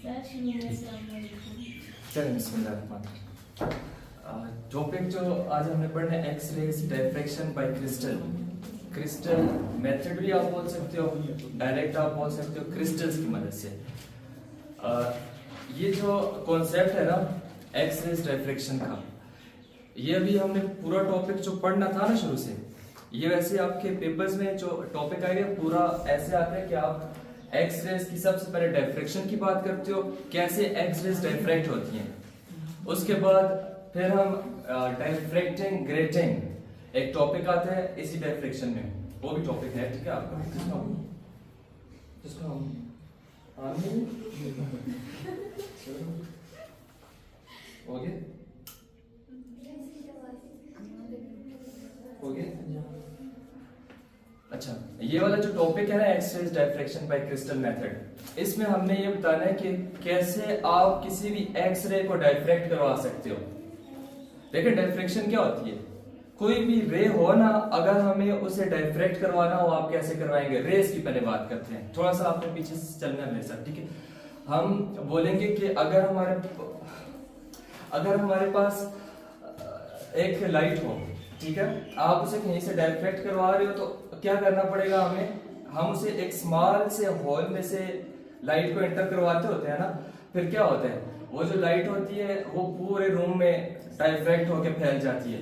चलिए बिस्मिल्लाह। टॉपिक जो आज हमने पढ़ना है X rays diffraction by crystal. Crystal method भी आप बोल सकते हो, डायरेक्ट आप बोल सकते हो क्रिस्टल्स की मदद से। ये जो कॉन्सेप्ट है ना एक्स रेज डायफ्रैक्शन का, ये अभी हमने पूरा टॉपिक जो पढ़ना था ना शुरू से, ये वैसे आपके पेपर्स में जो टॉपिक आएगा पूरा ऐसे आता है कि आप एक्स रेज की सबसे पहले डायफ्रैक्शन की बात करते हो, कैसे एक्स रेज डायफ्रैक्ट होती हैं। उसके बाद फिर हम डायफ्रैक्टिंग ग्रेटिंग एक टॉपिक आता है इसी डायफ्रैक्शन में, वो भी टॉपिक है, ठीक है आपका ओके। अच्छा, ये वाला जो टॉपिक है ना X rays diffraction by crystal method, इसमें हमने ये बताना है कि कैसे आप किसी भी एक्स रे को डायफ्रैक्ट करवा सकते हो। देखिए डायफ्रैक्शन क्या होती है, कोई भी रे हो ना, अगर हमें उसे डायफ्रैक्ट करवाना हो आप कैसे करवाएंगे। रेस की पहले बात करते हैं, थोड़ा सा आपने पीछे से चलना है मेरे साथ, ठीक है। हम बोलेंगे कि अगर हमारे पास एक लाइट हो, ठीक है, आप उसे कहीं से डायफ्रैक्ट करवा रहे हो तो क्या करना पड़ेगा हमें, हम उसे एक स्मॉल से होल में से लाइट को एंटर करवाते होते हैं ना, फिर क्या होता है वो जो लाइट होती है वो पूरे रूम में डायफ्रैक्ट होकर फैल जाती है।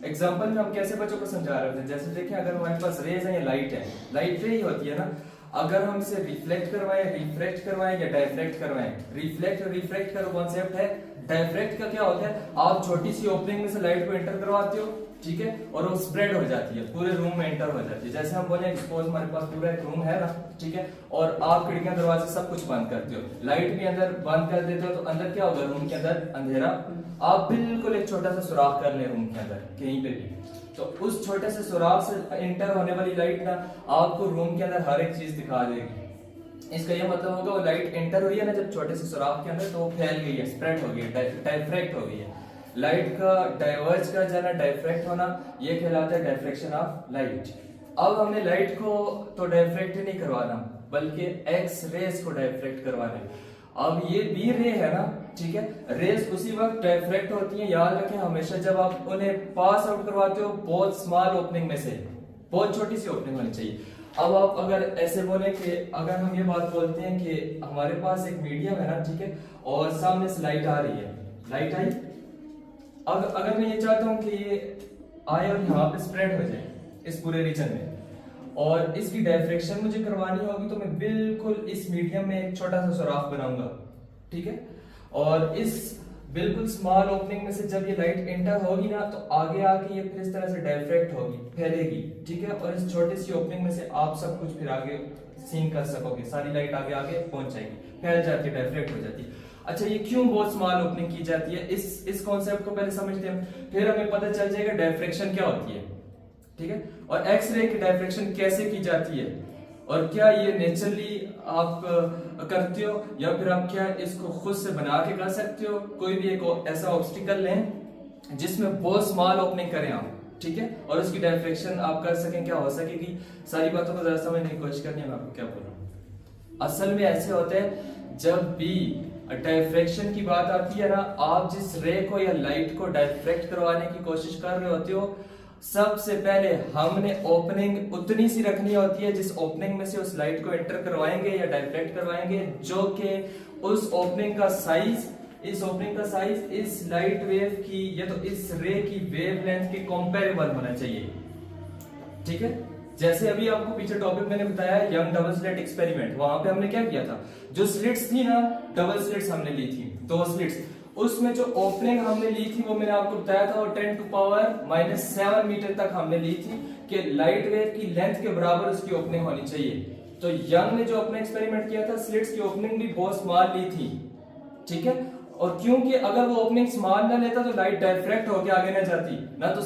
एग्जांपल में हम कैसे बच्चों को समझा रहे थे, जैसे देखिए अगर हमारे पास रेज है या लाइट है, लाइट रे ही होती है ना, अगर हम इसे रिफ्लेक्ट करवाएं, रिफ्रैक्ट करवाएं या डायफ्रैक्ट करवाएं, रिफ्लेक्ट और रिफ्रैक्ट का कॉन्सेप्ट है। डायफ्रैक्ट का क्या होता है, आप छोटी सी ओपनिंग में से लाइट को एंटर करवाते हो, ठीक है, और वो स्प्रेड हो जाती है, पूरे रूम में एंटर हो जाती है। जैसे हम बोले सपोज हमारे पास पूरा एक रूम है ना, ठीक है, और आप खिड़कियां दरवाजे सब कुछ बंद करते हो, लाइट भी अंदर बंद कर देते हो, तो अंदर क्या होगा, रूम के अंदर अंधेरा। आप बिल्कुल एक छोटा सा सुराख कर ले रूम के अंदर कहीं पे भी, तो उस छोटे से सुराख से एंटर होने वाली लाइट ना आपको रूम के अंदर हर एक चीज दिखा देगी। इसका ये मतलब होगा वो लाइट एंटर हुई है ना जब छोटे से सुराख के अंदर, तो वो फैल गई है, स्प्रेड हो गई है, डायफ्रैक्ट हो गई है। लाइट का डाइवर्ज का जाना, डायफ्रैक्ट होना, ये कहलाता है डायफ्रैक्शन ऑफ लाइट। अब हमने लाइट को तो डायफ्रैक्ट ही नहीं करवाना, बल्कि एक्स रेज को डायफ्रैक्ट करवाना है। अब ये बी रे है ना, ठीक है, रेज उसी वक्त डायफ्रैक्ट होती है, याद रखें हमेशा जब आप उन्हें पास आउट करवाते हो बहुत स्मॉल ओपनिंग में से, बहुत छोटी सी ओपनिंग होनी चाहिए। अब आप अगर ऐसे बोले कि अगर हम ये बात बोलते हैं कि हमारे पास एक मीडियम है ना, ठीक है, और सामने से लाइट आ रही है, लाइट आई, अगर मैं ये चाहता हूं कि ये आए और यहाँ पे स्प्रेड हो जाए इस पूरे रीजन में, और इसकी डायफ्रैक्शन मुझे करवानी होगी, तो मैं बिल्कुल इस मीडियम में एक छोटा सा सुराख बनाऊंगा, ठीक है, और इस बिल्कुल स्मॉल ओपनिंग में से जब ये लाइट एंटर होगी ना, तो आगे आके ये फिर इस तरह से डायफ्रैक्ट होगी, फैलेगी, ठीक है, और इस छोटी सी ओपनिंग में से आप सब कुछ फिर आगे सीन कर सकोगे, सारी लाइट आगे आगे पहुंच जाएगी, फैल जाती है, डायफ्रैक्ट हो जाती है। अच्छा, ये क्यों बहुत स्मॉल ओपनिंग की जाती है, इस कॉन्सेप्ट को पहले समझते हैं, फिर हमें पता चल जाएगा डायफ्रैक्शन क्या होती है, ठीक है, और एक्स रे की डायफ्रैक्शन कैसे की जाती है, और क्या ये नेचुरली आप करते हो या फिर आप क्या इसको खुद से बना के कर सकते हो। कोई भी एक ऐसा ऑब्स्टिकल लें जिसमें बहुत स्मॉल ओपनिंग करें आप, ठीक है, और उसकी डायफ्रैक्शन आप कर सकें, क्या हो सकेगी। सारी बातों को जरा समझने की कोशिश करनी है, मैं आपको क्या बोल रहा हूँ। असल में ऐसे होता है जब भी डायफ्रैक्शन की बात आती है ना, आप जिस रे को या लाइट को डायफ्रैक्ट करवाने की कोशिश कर रहे होते हो, सबसे पहले हमने ओपनिंग उतनी सी रखनी होती है जिस ओपनिंग में से उस लाइट को एंटर करवाएंगे या डायफ्रैक्ट करवाएंगे, जो कि उस ओपनिंग का साइज, इस ओपनिंग का साइज इस लाइट वेव की या तो इस रे की वेवलेंथ के कंपैरेबल होना चाहिए, ठीक है। जैसे अभी आपको पीछे टॉपिक मैंने बताया यंग डबल स्लिट एक्सपेरिमेंट, वहां पे हमने क्या किया था, जो स्लिट्स थी ना, डबल स्लिट्स हमने ली थी, 2 स्लिट्स, उसमें जो ओपनिंग हमने ली थी वो मैंने आपको बताया था, वो 10⁻⁻7 मीटर तक हमने ली थी कि लाइट वेव की लेंथ के बराबर उसकी ओपनिंग होनी चाहिए। तो यंग ने जो अपना एक्सपेरिमेंट किया था, स्लिट्स की ओपनिंग भी बहुत स्मॉल ली थी, ठीक है, और क्योंकि अगर वो ओपनिंग स्मॉल ना लेता तो लाइट डायफ्रैक्ट होकर आगे ना जाती, ना तो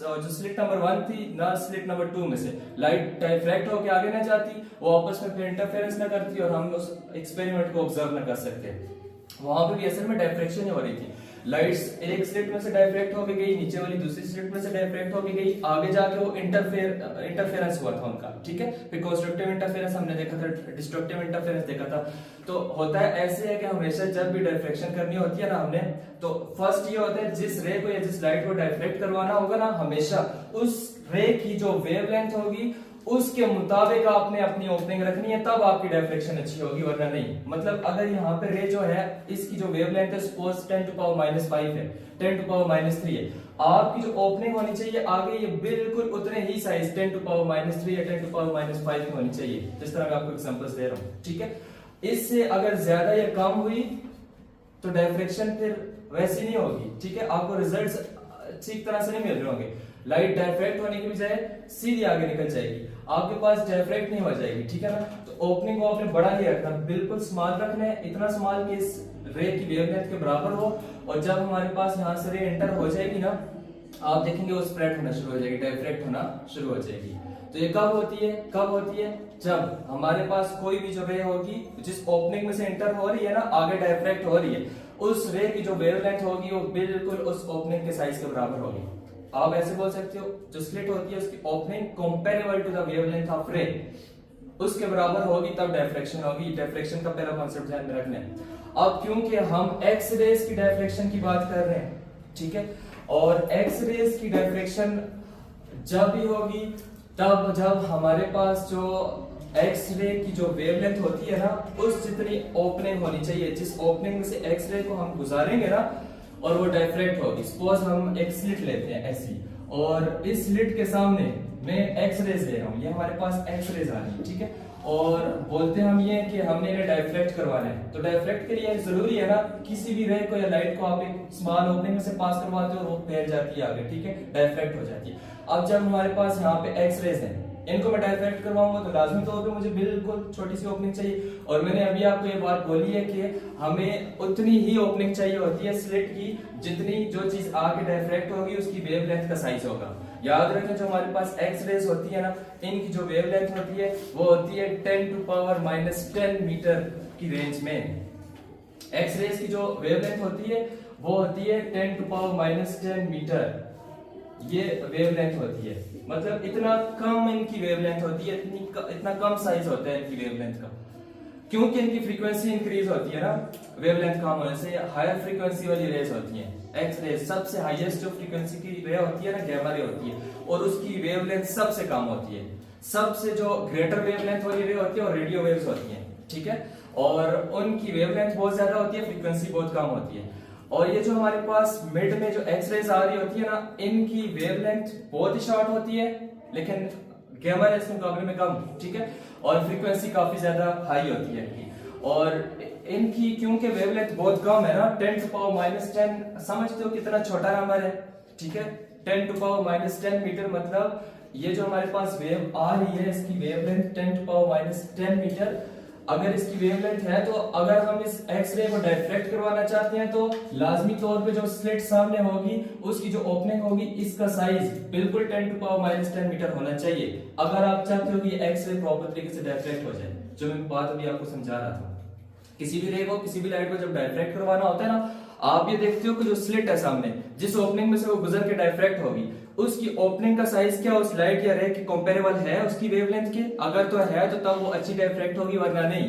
जो स्लिट नंबर 1 थी ना स्लिट नंबर 2 में से लाइट डायफ्रैक्ट होकर आगे ना जाती, वो आपस में फिर इंटरफेरेंस ना करती और हम उस एक्सपेरिमेंट को ऑब्जर्व ना कर सकते। वहां पे भी असल में डायफ्रैक्शन ही हो रही थी। लाइट्स एक स्लिट में से डायफ्रैक्ट होके गई, नीचे वाली दूसरी स्लिट में से डायफ्रैक्ट होके गई, आगे जाके वो इंटरफेरेंस हुआ था उनका, ठीक है। फिर कंस्ट्रक्टिव इंटरफेरेंस हमने देखा था, डिस्ट्रक्टिव इंटरफेरेंस देखा था। तो होता है ऐसे है कि हमेशा जब भी डायफ्रैक्शन करनी होती है ना हमने, तो फर्स्ट ये होता है जिस रे को या जिस लाइट को डायफ्रैक्ट करवाना होगा ना, हमेशा उस रे की जो वेवलेंथ होगी उसके मुताबिक आपने अपनी ओपनिंग रखनी है, तब आपकी डायफ्रैक्शन अच्छी होगी, वरना नहीं। मतलब अगर यहाँ पे रे जो है इसकी जो वेवलेंथ है सपोज 10⁻⁵ है, 10⁻³ है, आपकी जो ओपनिंग होनी चाहिए आगे ये बिल्कुल उतने ही साइज 10⁻³ या 10⁻⁵ की होनी चाहिए, जिस तरह मैं आपको एग्जांपल्स दे रहा हूँ, ठीक है। इससे अगर ज्यादा या कम हुई तो डायफ्रैक्शन फिर वैसी नहीं होगी, ठीक है। आपको रिजल्ट्स ठीक तरह से नहीं मिल रहे होंगे, लाइट डायफ्रैक्ट होने की बजाय सीधी आगे निकल जाएगी, आपके पास डायफ्रैक्ट नहीं हो जाएगी, ठीक है ना। तो ओपनिंग को आपने बड़ा ही रखना, बिल्कुल स्मॉल रखना है, इतना स्मॉल कि इस रे की वेवलेंथ के बराबर हो, और जब हमारे पास यहाँ से रे एंटर हो जाएगी ना, आप देखेंगे वो स्प्रेड होना शुरू हो जाएगी, डायफ्रैक्ट होना शुरू हो जाएगी। तो ये कब होती है, कब होती है? जब हमारे पास कोई भी जो रे होगी जिस ओपनिंग में से एंटर हो रही है ना, आगे डायफ्रैक्ट हो रही है, उस रे की जो वेवलेंथ होगी वो बिल्कुल उस ओपनिंग के साइज के बराबर होगी। आप ऐसे बोल सकते हो जो स्लिट होती है उसकी opening comparable to the wavelength of ray, उसके बराबर होगी, तब डायफ्रैक्शन होगी। डायफ्रैक्शन का पहला कांसेप्ट ध्यान में रखना है। अब क्योंकि हम एक्स रेज की डायफ्रैक्शन की बात कर रहे हैं, ठीक है, और एक्स रेज की डायफ्रैक्शन जब भी होगी तब जब हमारे पास जो एक्स रे की जो वेवलेंथ होती है ना, उस जितनी ओपनिंग होनी चाहिए, जिस ओपनिंग में से एक्स रे को हम गुजारेंगे ना और वो डायफ्रैक्ट होगी। सपोज हम एक स्लिट लेते हैं ऐसी, और इस स्लिट के सामने मैं एक्स रेज ले रहा हूँ, ये हमारे पास एक्स रेज आ रही है, ठीक है, और बोलते हैं हम ये कि हमने इन्हें डायफ्रैक्ट करवाना है। तो डायफ्रैक्ट के लिए जरूरी है ना, किसी भी रे को या लाइट को आप एक स्मॉल ओपनिंग में से पास करवाते हो, वो फैल जाती है आगे, ठीक है, डायफ्रैक्ट हो जाती है। अब जब हमारे पास यहाँ पे एक्स रेज है, इनको मैं डायफ्रैक्ट करवाऊंगा तो लाजमी तौर पे मुझे बिल्कुल छोटी सी ओपनिंग चाहिए, और मैंने अभी आपको ये बात बोली है कि हमें उतनी ही ओपनिंग चाहिए होती है स्लिट की, जितनी जो चीज आगे डायफ्रैक्ट होगी उसकी वेवलेंथ का साइज होगा। याद रखें जो हमारे पास एक्स रेज होती है ना, इनकी जो वेवलेंथ होती है वो होती है 10⁻⁻10 मीटर की रेंज में। एक्स रेज की जो वेवलेंथ होती है वो होती है 10⁻⁻10 मीटर, ये वेवलेंथ होती है। मतलब इतना कम इनकी वेवलेंथ होती है, इतना कम साइज होता है इनकी वेवलेंथ का, क्योंकि इनकी फ्रीक्वेंसी इंक्रीज होती है ना, वेवलेंथ कम होने से हायर फ्रीक्वेंसी वाली रेज होती हैं। एक्स रेज सबसे हाईएस्ट जो फ्रीक्वेंसी की रे होती है ना, गैमा रे होती है, और उसकी वेवलेंथ सबसे कम होती है। सबसे जो ग्रेटर वेवलेंथ वाली रे होती है और रेडियो वेव्स होती हैं, ठीक है, और उनकी वेवलेंथ बहुत ज्यादा होती है, फ्रीक्वेंसी बहुत कम होती है। और ये जो हमारे पास मिड में जो एक्स रेज आ रही होती है ना, इनकी वेवलेंथ बहुत ही शॉर्ट होती है, लेकिन गैमा रेज के मुकाबले में कम, ठीक है, और फ्रीक्वेंसी काफी ज्यादा हाई होती है इनकी। और इनकी क्योंकि वेवलेंथ बहुत कम है ना, 10⁻⁻10 समझते हो कितना छोटा नंबर है, ठीक है, 10⁻⁻10 मीटर, मतलब ये जो हमारे पास वेव आ रही है इसकी वेवलेंथ 10⁻⁻10 मीटर। अगर इसकी वेवलेंथ है तो अगर हम इस एक्स रे को डायफ्रैक्ट करवाना चाहते हैं तो लाजमी तौर पे जो स्लिट सामने होगी उसकी जो ओपनिंग होगी इसका साइज बिल्कुल 10⁻⁻10 मीटर होना चाहिए, अगर आप चाहते हो कि एक्स रे प्रॉपर तरीके से डायफ्रैक्ट हो जाए, जो मैं बात अभी आपको समझा रहा था। किसी भी रे को, किसी भी लाइट को जब डायफ्रैक्ट करवाना होता है ना, आप ये देखते हो कि जो स्लिट है सामने, जिस ओपनिंग में से वो गुजर के डायफ्रैक्ट होगी, उसकी ओपनिंग का साइज क्या उस लाइट या रे के कंपैरेबल है उसकी वेवलेंथ के? अगर तो है तो तब वो अच्छी डायफ्रैक्ट होगी, वरना नहीं।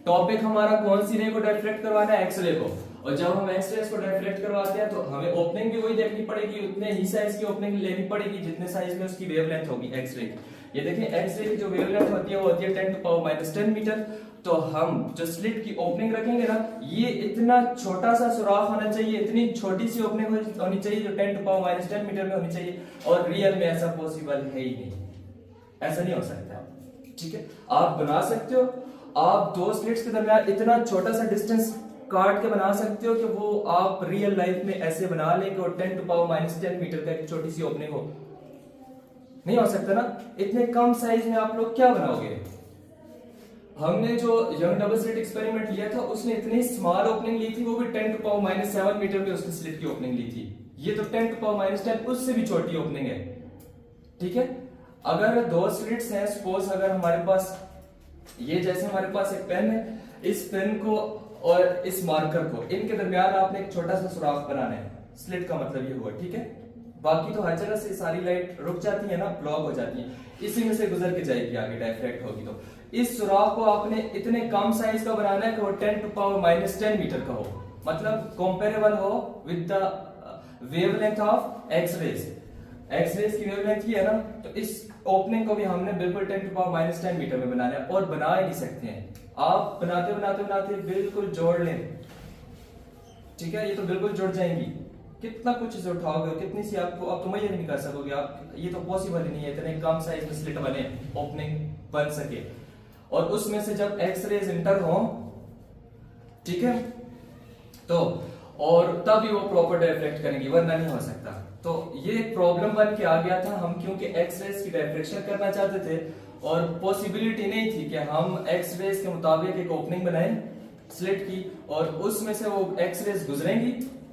टॉपिक हमारा कौन सी रे को डायफ्रैक्ट करवाना है? एक्स रे को। और जब हम एक्स रे को डायफ्रैक्ट करवाते हैं तो हमें ओपनिंग भी वही देखनी पड़ेगी, उतने ही साइज की ओपनिंग लेनी पड़ेगी जितने साइज में उसकी वेवलेंथ होगी एक्स रे की। ये देखें एक्स रे की जो वेवलेंथ होती है वो होती है 10⁻⁻10 मीटर। तो हम जो स्लिट की ओपनिंग रखेंगे ना, ये इतना छोटा सा सुराख होना चाहिए, इतनी छोटी सी ओपनिंग होनी चाहिए जो 10⁻⁻10 मीटर में होनी चाहिए, और रियल में ऐसा पॉसिबल है ही नहीं, ऐसा नहीं हो सकता, ठीक है। आप बना सकते हो, आप दो स्लिट्स के दरमियान इतना छोटा सा डिस्टेंस काट के बना सकते हो कि वो आप रियल लाइफ में ऐसे बना लें कि 10⁻⁻10 मीटर का एक छोटी सी ओपनिंग हो, नहीं हो सकता ना। इतने कम साइज में आप लोग क्या बनाओगे? हमने जो यंग डबल स्लिट एक्सपेरिमेंट लिया था उसने इतनी स्मॉल ओपनिंग ली थी, वो भी 10⁻⁷ मीटर पे उसने स्लिट की ओपनिंग ली थी। ये तो 10⁻⁻10 उससे भी छोटी ओपनिंग है, ठीक है। अगर दो स्लिट्स हैं, सपोज अगर हमारे पास ये, जैसे हमारे पास एक पेन है, इस पेन को और इस मार्कर को, इनके दरमियान आपने एक छोटा सा सुराख बनाना है। स्लिट का मतलब ये हुआ, ठीक है। बाकी तो हर जगह से सारी लाइट रुक जाती है ना, ब्लॉक हो जाती है, इसी में से गुजर के जाएगी आगे, डायफ्रैक्ट होगी। तो इस सुराख को आपने इतने कम साइज का बनाना है कि वो 10⁻⁻10 मीटर का हो, मतलब कंपेरेबल हो with the wavelength of X rays. X rays की वेवलेंथ ही है ना, तो इस ओपनिंग को भी हमने बिल्कुल 10⁻⁻10 मीटर में बनाना है, और बना ही नहीं सकते हैं। आप बनाते बनाते बनाते बिल्कुल जोड़ लें, ठीक है, ये तो बिल्कुल जुड़ जाएंगी। कितना कुछ इसे उठाओगे और कितनी सी आपको, आप तो मुझे नहीं कर सकोगे आप, ये तो पॉसिबल ही नहीं है इतने कम साइज में स्लिट बने, ओपनिंग बन सके। और उसमें से जब एक्स रेज इंटर हो, ठीक है, तो और तभी वो प्रॉपर डायफ्रैक्ट करेंगी, वरना नहीं हो सकता। तो ये प्रॉब्लम बन के आ गया था। हम क्योंकि एक्स रेज की डायफ्रैक्शन करना चाहते थे और पॉसिबिलिटी नहीं थी कि हम एक्स रेज के मुताबिक एक ओपनिंग बनाएं स्लिट की, और उसमें से वो एक्स रेज गुजरेंगी,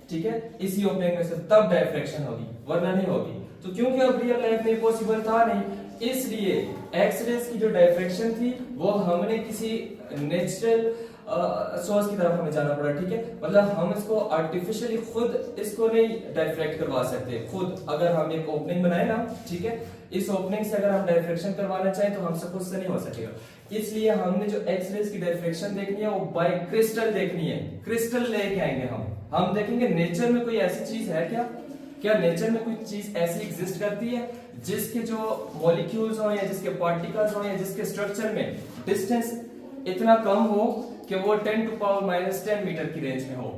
ठीक है, इसी ओपनिंग में से, तब डायफ्रैक्शन होगी, वरना नहीं होगी। तो क्योंकि अब रियल लाइफ में पॉसिबल था नहीं, इसलिए एक्स रेज की जो डायफ्रैक्शन थी वो हमने किसी नेचुरल सोर्स की तरफ हमें जाना पड़ा, ठीक है। मतलब हम इसको आर्टिफिशियली खुद इसको नहीं डायफ्रैक्ट करवा सकते खुद। अगर हम एक ओपनिंग बनाए ना, ठीक है, इस ओपनिंग से अगर हम डायफ्रैक्शन करवाना चाहें तो हमसे खुद से नहीं हो सकेगा। इसलिए हमने जो एक्स रेज की डायफ्रैक्शन देखनी है वो बाय क्रिस्टल देखनी है। क्रिस्टल लेके आएंगे हम देखेंगे नेचर में कोई ऐसी चीज है क्या नेचर में कोई चीज ऐसी एग्जिस्ट करती है जिसके जो मॉलिक्यूल्स हो या जिसके पार्टिकल्स हो या जिसके स्ट्रक्चर में डिस्टेंस इतना कम हो कि वो 10⁻⁻10 मीटर की रेंज में हो,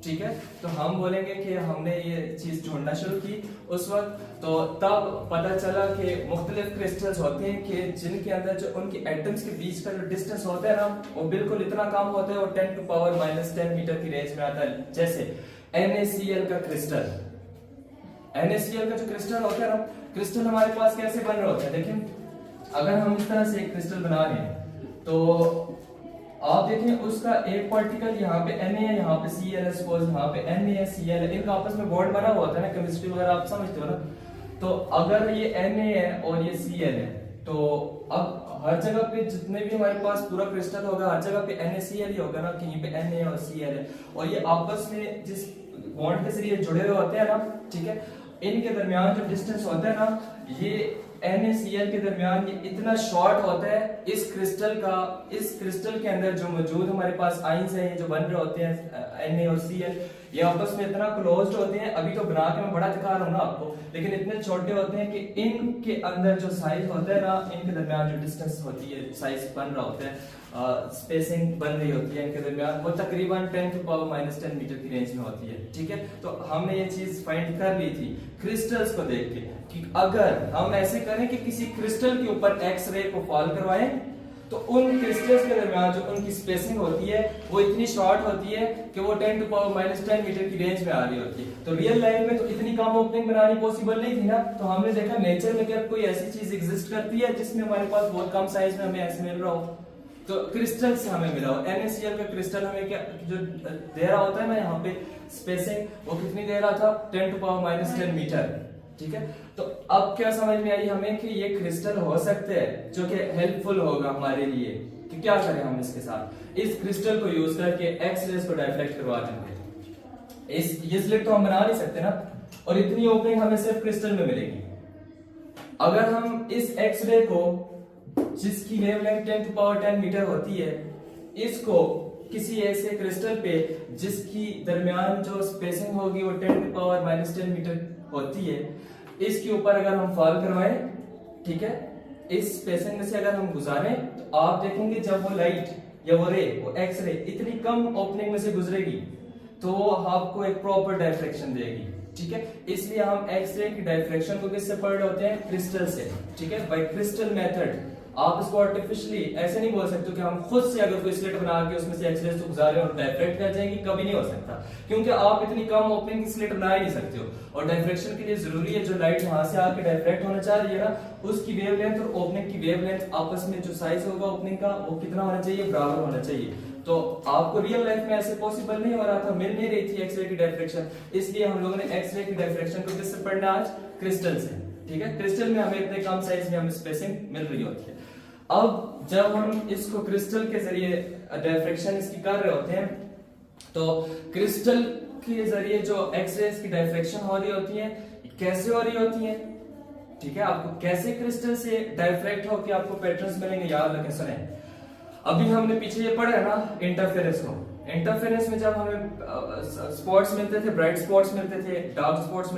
ठीक है। तो हम बोलेंगे कि हमने ये चीज ढूंढना शुरू की उस वक्त, तो तब पता चला कि मुख्तलिफ क्रिस्टल्स होते हैं कि जिनके अंदर जो उनकी एटम्स के बीच का जो डिस्टेंस होता है ना, वो बिल्कुल इतना कम होता है, वो 10⁻⁻10 मीटर की रेंज में आता है। जैसे NaCl का क्रिस्टल, NaCl का जो क्रिस्टल होता है ना, क्रिस्टल हमारे पास कैसे बन रहे होते हैं, देखिए अगर हम इस तरह से एक क्रिस्टल बना रहे हैं तो आप देखें उसका एक पार्टिकल यहाँ पे Na है, यहाँ पे Cl है, सपोज यहाँ पे Na है, Cl है, इनका आपस में बॉन्ड बना हुआ होता है ना, केमिस्ट्री वगैरह आप समझते हो ना। तो अगर ये Na है और ये Cl है, तो अब हर जगह पे जितने भी हमारे पास पूरा क्रिस्टल होगा, हर जगह पे NaCl ही होगा ना, कहीं पे Na और Cl है, और ये आपस में जिस बॉन्ड के जरिए जुड़े हुए होते हैं ना, ठीक है, इनके दरमियान जो डिस्टेंस होता है ना, ये NaCl के दरमियान ये इतना शॉर्ट होता है इस क्रिस्टल के अंदर जो मौजूद हमारे पास आइंस हैं जो बन रहे होते हैं Na और Cl, ये आपस में इतना क्लोज्ड होते हैं। अभी तो बना के मैं बड़ा दिखा रहा हूँ ना आपको, लेकिन इतने छोटे होते हैं कि इनके अंदर जो साइज होता है ना, इनके दरमियान जो डिस्टेंस होती है, साइज बन रहा होता है, स्पेसिंग बन रही होती है इनके दरमियान, वो तकरीबन 10⁻⁻10 मीटर की रेंज में होती है, ठीक है। तो हमने ये चीज फाइंड कर ली थी क्रिस्टल्स को देख के कि अगर हम ऐसे करें कि किसी क्रिस्टल के ऊपर एक्स रे को फॉल करवाएं, तो उन क्रिस्टल्स के दरमियान जो उनकी स्पेसिंग होती है वो इतनी शॉर्ट होती है कि वो 10⁻⁻10 मीटर की रेंज में आ रही होती है। तो रियल लाइफ में तो इतनी कम ओपनिंग बनानी पॉसिबल नहीं थी ना, तो हमने देखा नेचर में क्या कोई ऐसी चीज एग्जिस्ट करती है जिसमें हमारे पास बहुत कम साइज में हमें ऐसे मिल रहा हो। तो क्रिस्टल से हमें मिला हो, NaCl का क्रिस्टल हमें क्या जो दे रहा होता है ना यहाँ पे स्पेसिंग, वो कितनी दे रहा था, 10⁻⁻10 मीटर, ठीक है। तो अब क्या समझ में आई हमें कि ये क्रिस्टल हो सकते हैं जो कि हेल्पफुल होगा हमारे लिए कि क्या करें हम इसके साथ, इस क्रिस्टल को यूज करके एक्स रेज को डायफ्रैक्ट करवा देंगे। ये स्लिट तो हम बना नहीं सकते ना, और इतनी ओपनिंग हमें सिर्फ क्रिस्टल में मिलेगी। अगर हम इस एक्स रे को जिसकी वेवलेंथ 10⁻10 मीटर होती है, इसको किसी ऐसे क्रिस्टल पे जिसकी दरमियान जो स्पेसिंग होगी वो 10⁻⁻10 मीटर होती है, इसके ऊपर अगर हम फॉल करवाएं, ठीक है, इस स्पेसिंग में से अगर हम गुजारें, तो आप देखेंगे जब वो लाइट या वो रे, वो एक्स रे इतनी कम ओपनिंग में से गुजरेगी तो आपको एक प्रॉपर डायफ्रैक्शन देगी, ठीक है। इसलिए हम एक्स रे की डायफ्रैक्शन को किससे पढ़ रहे होते हैं, क्रिस्टल से, ठीक है, बाय क्रिस्टल मेथड। आप इसको आर्टिफिशियली ऐसे नहीं बोल सकते कि हम खुद से अगर कोई स्लिट बना के उसमें से एक्स रेज को गुजारे और डायफ्रैक्ट कर जाएंगे, कभी नहीं हो सकता, क्योंकि आप इतनी कम ओपनिंग की स्लिट बना ही नहीं सकते हो। और डायफ्रैक्शन के लिए जरूरी है जो लाइट यहाँ से आके डायफ्रैक्ट होना चाह रही है ना, उसकी वेवलेंथ और ओपनिंग की वेवलेंथ आपस में जो साइज होगा ओपनिंग का वो कितना होना चाहिए, बराबर होना चाहिए। तो आपको रियल लाइफ में ऐसे पॉसिबल नहीं हो रहा था, मिल नहीं रही थी एक्सरे की डायफ्रैक्शन, इसलिए हम लोगों ने एक्सरे की डायफ्रैक्शन को किससे पढ़ना आज, क्रिस्टल से, ठीक है। क्रिस्टल में हमें इतने कम साइज में हमें स्पेसिंग मिल रही होती है। अब जब हम इसको क्रिस्टल के जरिए डायफ्रैक्शन इसकी कर रहे होते हैं तो क्रिस्टल के जरिए जो एक्सरेज की डायफ्रैक्शन हो रही होती है कैसे हो रही होती है, ठीक है। आपको कैसे क्रिस्टल से डायफ्रैक्ट होकर आपको पैटर्न्स मिलेंगे, याद रखें। सुने, अभी हमने पीछे ये पढ़ा है ना इंटरफेरेंस को। इंटरफेरेंस में जब हमें स्पॉट्स मिलते थे, ब्राइट स्पॉट्स मिलते थे, डार्क स्पॉट्स